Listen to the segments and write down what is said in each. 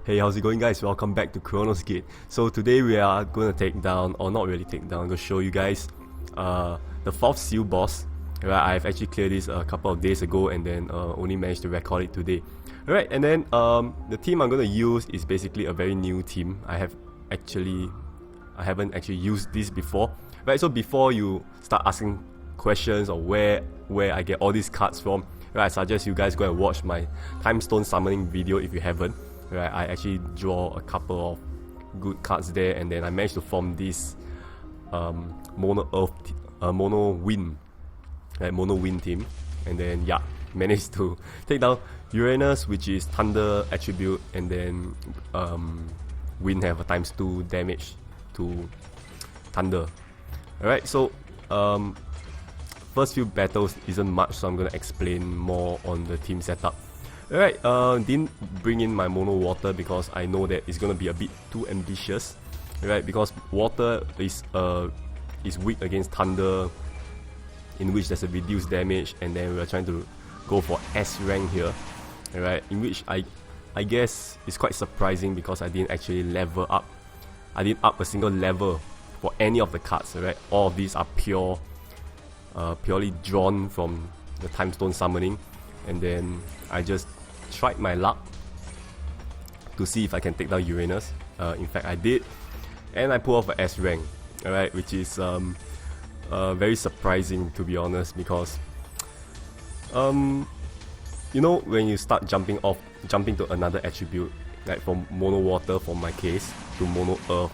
Hey, how's it going, guys? Welcome back to Chronos. So today we are going to take down, or not really take down, I'm going to show you guys the 4th seal boss. Right, I've actually cleared this a couple of days ago and then only managed to record it today. Alright, and then the team I'm going to use is basically a very new team. I haven't actually used this before. Right, so before you start asking questions or where I get all these cards from, right, I suggest you guys go and watch my time stone summoning video if you haven't. Right, I actually draw a couple of good cards there, and then I managed to form this mono wind team, and then yeah, managed to take down Uranus, which is thunder attribute, and then wind have a ×2 damage to thunder. Alright, so first few battles isn't much, so I'm gonna explain more on the team setup. Alright, didn't bring in my mono water because I know that it's gonna be a bit too ambitious. Right, because water is weak against thunder, in which there's a reduced damage, and then we're trying to go for S rank here. Alright, in which I guess it's quite surprising because I didn't actually level up. I didn't up a single level for any of the cards. Right, all of these are purely drawn from the time stone summoning, and then I just tried my luck to see if I can take down Uranus. In fact, I did, and I pulled off an S rank. Alright, which is very surprising, to be honest, because you know, when you start jumping to another attribute, like from mono water for my case to mono earth,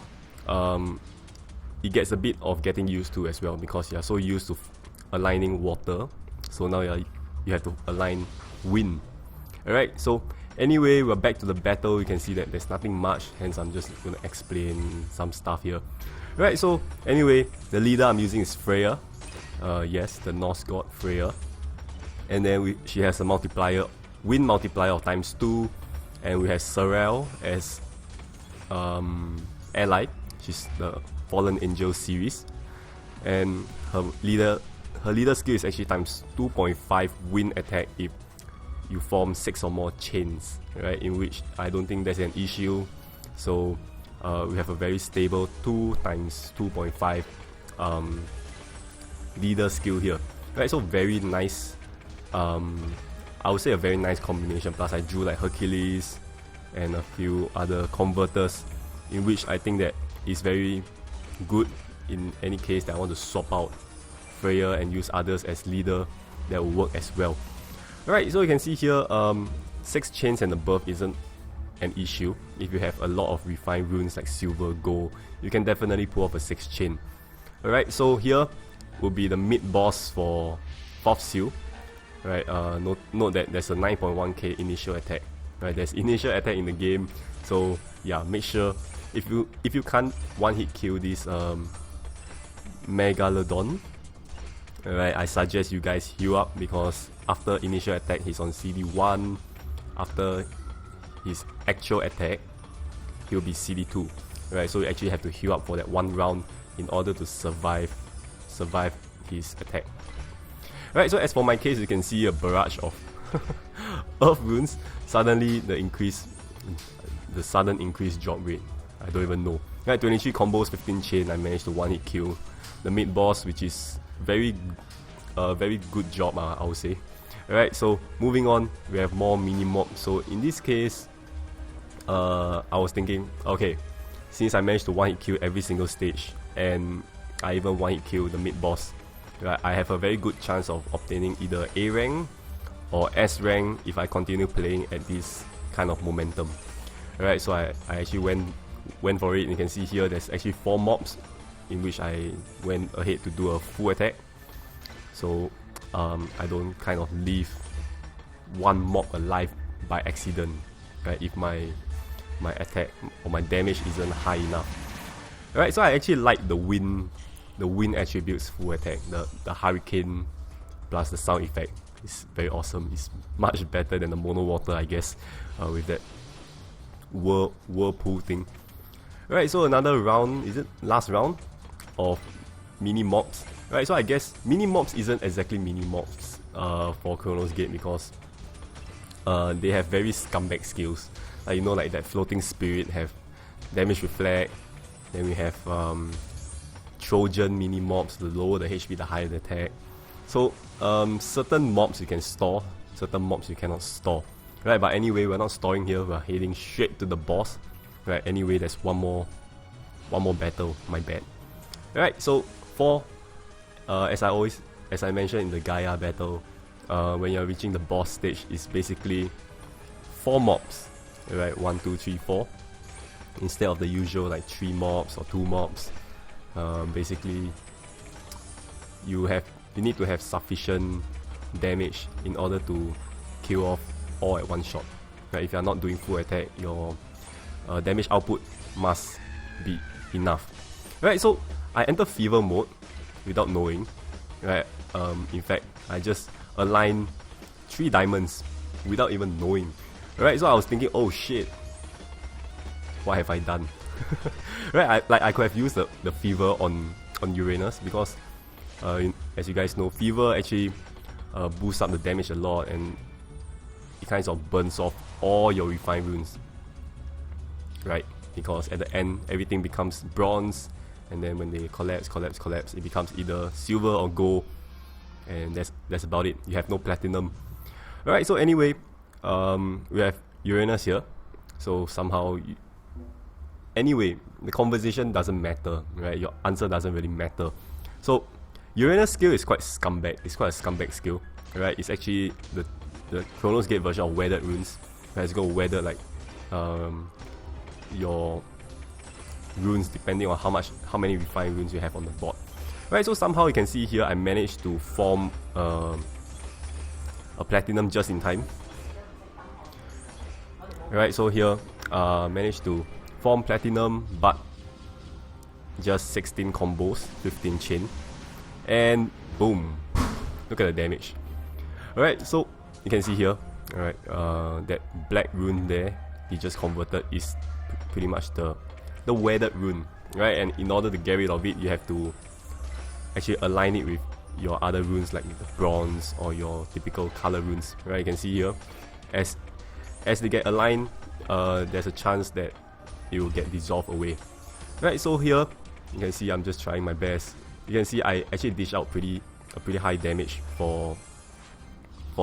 it gets a bit of getting used to as well, because you're so used to aligning water, so now you have to align wind. Alright, so anyway, we're back to the battle. You can see that there's nothing much, hence I'm just gonna explain some stuff here. Right, so anyway, the leader I'm using is Freya. Yes, the Norse god Freya. And then she has a multiplier, wind multiplier of ×2, and we have Sorel as allied. She's the Fallen Angel series, and her leader skill is actually ×2.5 wind attack if you form 6 or more chains, right? In which I don't think there's an issue. So we have a very stable 2 ×2.5 leader skill here, right? So very nice. I would say a very nice combination. Plus I drew like Hercules and a few other converters, in which I think that is very good in any case that I want to swap out Freya and use others as leader. That will work as well. Alright, so you can see here 6 chains and above isn't an issue. If you have a lot of refined runes like silver, gold, you can definitely pull off a 6 chain. Alright, so here will be the mid boss for 4th seal. Right, note that there's a 9.1k initial attack. Right, there's initial attack in the game, so yeah, make sure if you can't one hit kill this Megalodon, alright, I suggest you guys heal up, because after initial attack he's on CD1. After his actual attack he'll be CD2. Right, so you actually have to heal up for that 1 round in order to survive his attack. Right, so as for my case, you can see a barrage of earth runes. Suddenly the sudden increase drop rate, I don't even know. Right, 23 combos, 15 chain, I managed to one hit kill the mid boss, which is very good job, I would say. Alright, so moving on, we have more mini mobs. So in this case, I was thinking, okay, since I managed to one hit kill every single stage, and I even one hit kill the mid boss, right, I have a very good chance of obtaining either A rank or S rank if I continue playing at this kind of momentum. Alright, so I actually went for it, and you can see here there's actually 4 mobs, in which I went ahead to do a full attack, so I don't kind of leave one mob alive by accident, right, if my attack or my damage isn't high enough. Alright, so I actually like the wind attributes full attack, the hurricane plus the sound effect is very awesome. It's much better than the mono water, I guess, with that whirlpool thing. Alright, so another round, is it last round of mini mobs? Right, so I guess mini mobs isn't exactly mini mobs for Chronos Gate, because they have very scumbag skills. Like, you know, like that floating spirit have damage reflect. Then we have Trojan mini mobs. The lower the HP, the higher the attack. So certain mobs you can store, certain mobs you cannot store. Right, but anyway, we're not storing here. We're heading straight to the boss. Right, anyway, there's one more battle. My bad. Right, so for as I mentioned in the Gaia battle, when you're reaching the boss stage, it's basically 4 mobs. Right, 1, 2, 3, 4. Instead of the usual like 3 mobs or 2 mobs. Basically, you need to have sufficient damage in order to kill off all at one shot. Right, if you're not doing full attack, your damage output must be enough. Right, so I enter fever mode without knowing. Right, in fact, I just aligned 3 diamonds without even knowing. Right, so I was thinking, oh shit, what have I done? Right, I could have used the fever on Uranus because as you guys know, fever actually boosts up the damage a lot, and it kind of burns off all your refined runes. Right, because at the end everything becomes bronze, and then when they collapse, it becomes either silver or gold, and that's about it. You have no platinum. Alright, so anyway, we have Uranus here. So somehow, anyway, the conversation doesn't matter, right? Your answer doesn't really matter. So Uranus skill is quite scumbag. It's quite a scumbag skill, right? It's actually the Chronos Gate version of weathered runes. Right? It's gonna weather like your runes depending on how many refined runes you have on the board. Right, so somehow you can see here I managed to form a platinum just in time. Right, so here managed to form platinum, but just 16 combos, 15 chain, and boom, look at the damage. Alright, so you can see here, alright, that black rune there, he just converted, is pretty much the weathered rune, right? And in order to get rid of it, you have to actually align it with your other runes like the bronze or your typical color runes, right? You can see here, as they get aligned, there's a chance that it will get dissolved away. Right, so here you can see I'm just trying my best. You can see I actually dish out a pretty high damage for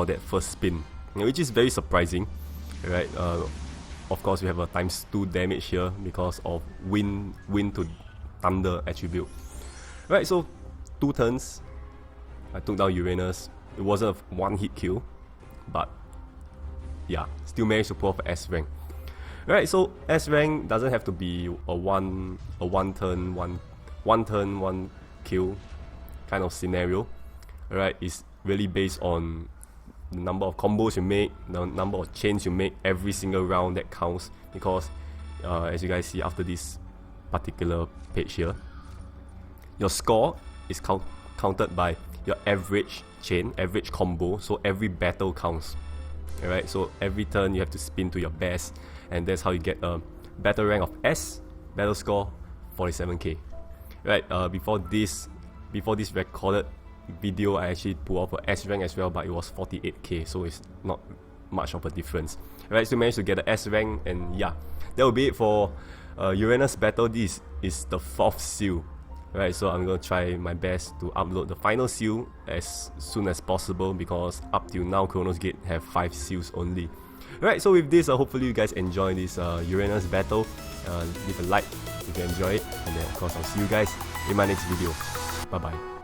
that first spin, which is very surprising, right? Of course, we have a ×2 damage here because of wind to thunder attribute. Right, so 2 turns, I took down Uranus. It wasn't a 1-hit kill, but yeah, still managed to pull off S rank. Right, so S rank doesn't have to be a one turn, one kill kind of scenario. Right, it's really based on the number of combos you make, the number of chains you make every single round that counts, because as you guys see after this particular page here, your score is counted by your average chain, average combo, so every battle counts. Alright, so every turn you have to spin to your best, and that's how you get a battle rank of S, battle score 47k. Right, before this recorded video, I actually pulled off a S rank as well, but it was 48k, so it's not much of a difference. Right, so managed to get the S rank, and yeah, that will be it for Uranus battle. This is the 4th seal. Right, so I'm gonna try my best to upload the final seal as soon as possible, because up till now Chronos Gate have 5 seals only. Right, so with this, hopefully you guys enjoy this Uranus battle. Leave a like if you enjoy it, and then of course I'll see you guys in my next video. Bye bye.